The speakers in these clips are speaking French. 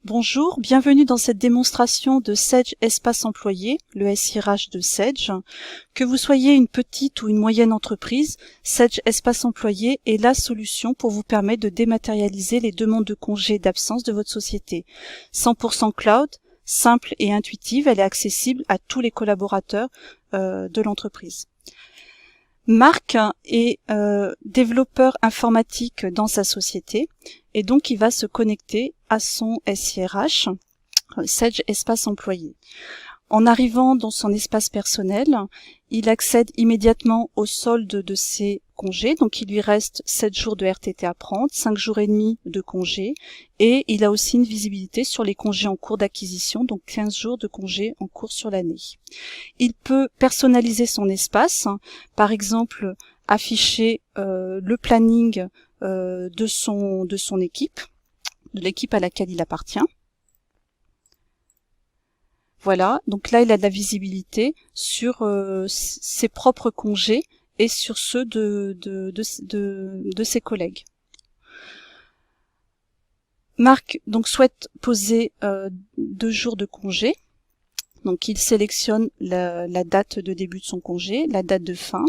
Bonjour, bienvenue dans cette démonstration de Sage Espace Employé, le SIRH de Sage, le SIRH de Sage. Que vous soyez une petite ou une moyenne entreprise, Sage Espace Employé est la solution pour vous permettre de dématérialiser les demandes de congés et d'absence de votre société. 100% cloud, simple et intuitive, elle est accessible à tous les collaborateurs de l'entreprise. Marc est développeur informatique dans sa société et donc il va se connecter à son SIRH, Sage Espace Employé. En arrivant dans son espace personnel, il accède immédiatement au solde de ses congés, donc il lui reste 7 jours de RTT à prendre, 5 jours et demi de congés, et il a aussi une visibilité sur les congés en cours d'acquisition, donc 15 jours de congés en cours sur l'année. Il peut personnaliser son espace, par exemple afficher le planning de son équipe, de l'équipe à laquelle il appartient. Voilà, donc là il a de la visibilité sur ses propres congés et sur ceux de ses collègues. Marc donc souhaite poser 2 jours de congé. Donc il sélectionne la date de début de son congé, la date de fin.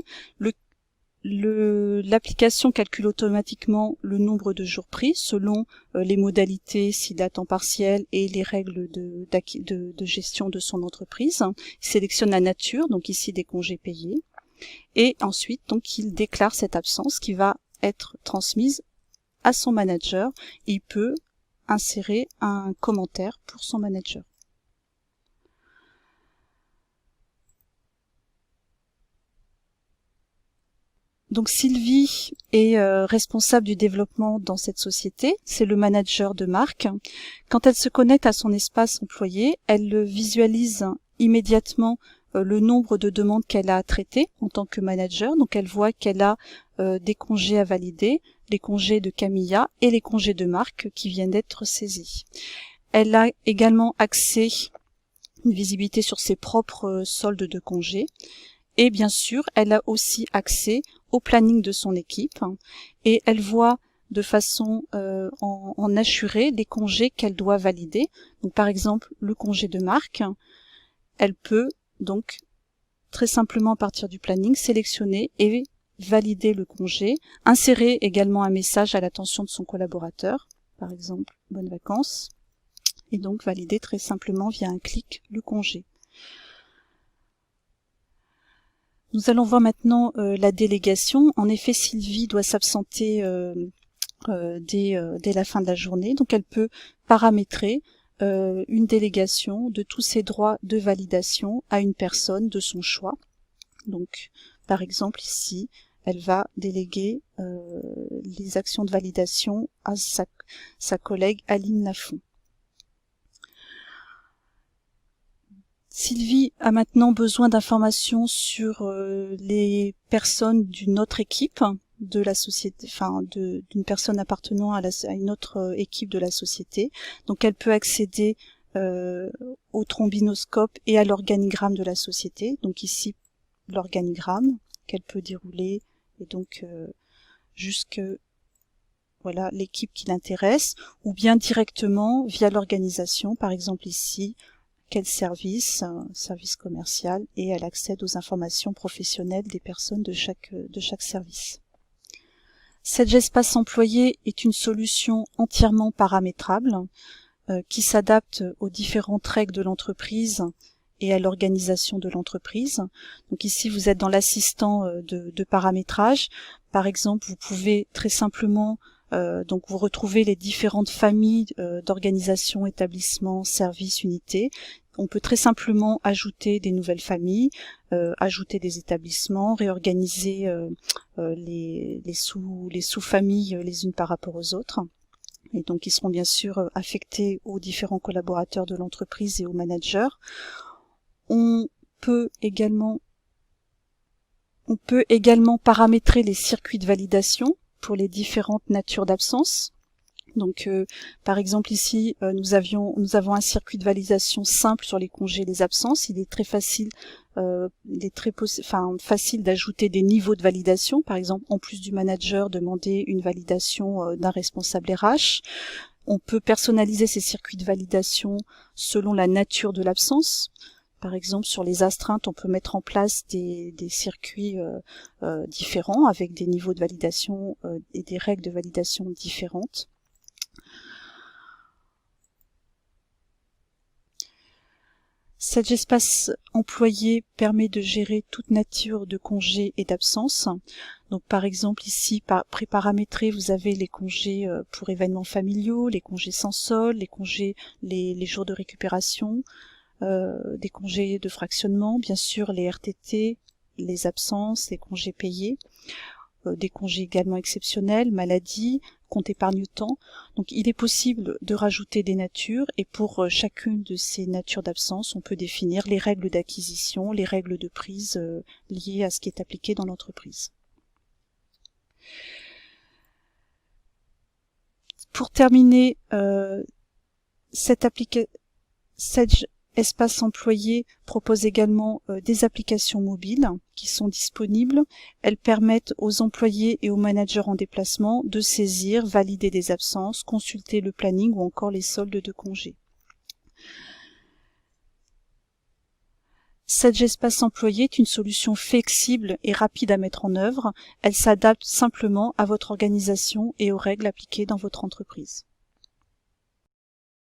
L'application calcule automatiquement le nombre de jours pris selon les modalités, s'il est à temps partiel et les règles de gestion de son entreprise. Il sélectionne la nature, donc ici des congés payés. Et ensuite, donc, il déclare cette absence qui va être transmise à son manager. Il peut insérer un commentaire pour son manager. Donc Sylvie est responsable du développement dans cette société, c'est le manager de Marc. Quand elle se connecte à son espace employé, elle visualise immédiatement le nombre de demandes qu'elle a à traiter en tant que manager. Donc elle voit qu'elle a des congés à valider, les congés de Camilla et les congés de Marc qui viennent d'être saisis. Elle a également accès, une visibilité sur ses propres soldes de congés. Et bien sûr, elle a aussi accès au planning de son équipe et elle voit de façon en assuré les congés qu'elle doit valider. Donc par exemple, le congé de Marc, elle peut donc très simplement à partir du planning sélectionner et valider le congé, insérer également un message à l'attention de son collaborateur, par exemple « Bonnes vacances », et donc valider très simplement via un clic le congé. Nous allons voir maintenant la délégation. En effet, Sylvie doit s'absenter dès la fin de la journée. Donc elle peut paramétrer une délégation de tous ses droits de validation à une personne de son choix. Donc par exemple ici, elle va déléguer les actions de validation à sa collègue Aline Lafont. Sylvie a maintenant besoin d'informations sur les personnes d'une autre équipe de la société, enfin d'une personne appartenant à une autre équipe de la société. Donc elle peut accéder au trombinoscope et à l'organigramme de la société. Donc ici l'organigramme qu'elle peut dérouler et donc jusque voilà l'équipe qui l'intéresse, ou bien directement via l'organisation, par exemple ici quel service, service commercial, et elle accède aux informations professionnelles des personnes de chaque service. Sage Espace Employé est une solution entièrement paramétrable qui s'adapte aux différentes règles de l'entreprise et à l'organisation de l'entreprise. Donc ici vous êtes dans l'assistant de paramétrage. Par exemple, vous pouvez très simplement donc vous retrouvez les différentes familles d'organisations, établissements, services, unités. On peut très simplement ajouter des nouvelles familles, ajouter des établissements, réorganiser les sous-familles les unes par rapport aux autres. Et donc ils seront bien sûr affectés aux différents collaborateurs de l'entreprise et aux managers. On peut également paramétrer les circuits de validation pour les différentes natures d'absence. Donc par exemple ici nous avons un circuit de validation simple sur les congés et les absences. Il est très facile, facile d'ajouter des niveaux de validation. Par exemple, en plus du manager, demander une validation d'un responsable RH. On peut personnaliser ces circuits de validation selon la nature de l'absence. Par exemple, sur les astreintes, on peut mettre en place des circuits différents avec des niveaux de validation et des règles de validation différentes. Cet espace employé permet de gérer toute nature de congés et d'absences. Donc par exemple ici, préparamétré, vous avez les congés pour événements familiaux, les congés sans solde, les congés, les jours de récupération, des congés de fractionnement, bien sûr les RTT, les absences, les congés payés, des congés également exceptionnels, maladie, compte épargne-temps. Donc il est possible de rajouter des natures et pour chacune de ces natures d'absence, on peut définir les règles d'acquisition, les règles de prise liées à ce qui est appliqué dans l'entreprise. Pour terminer, cet espace employé propose également des applications mobiles qui sont disponibles. Elles permettent aux employés et aux managers en déplacement de saisir, valider des absences, consulter le planning ou encore les soldes de congés. Cet espace employé est une solution flexible et rapide à mettre en œuvre. Elle s'adapte simplement à votre organisation et aux règles appliquées dans votre entreprise.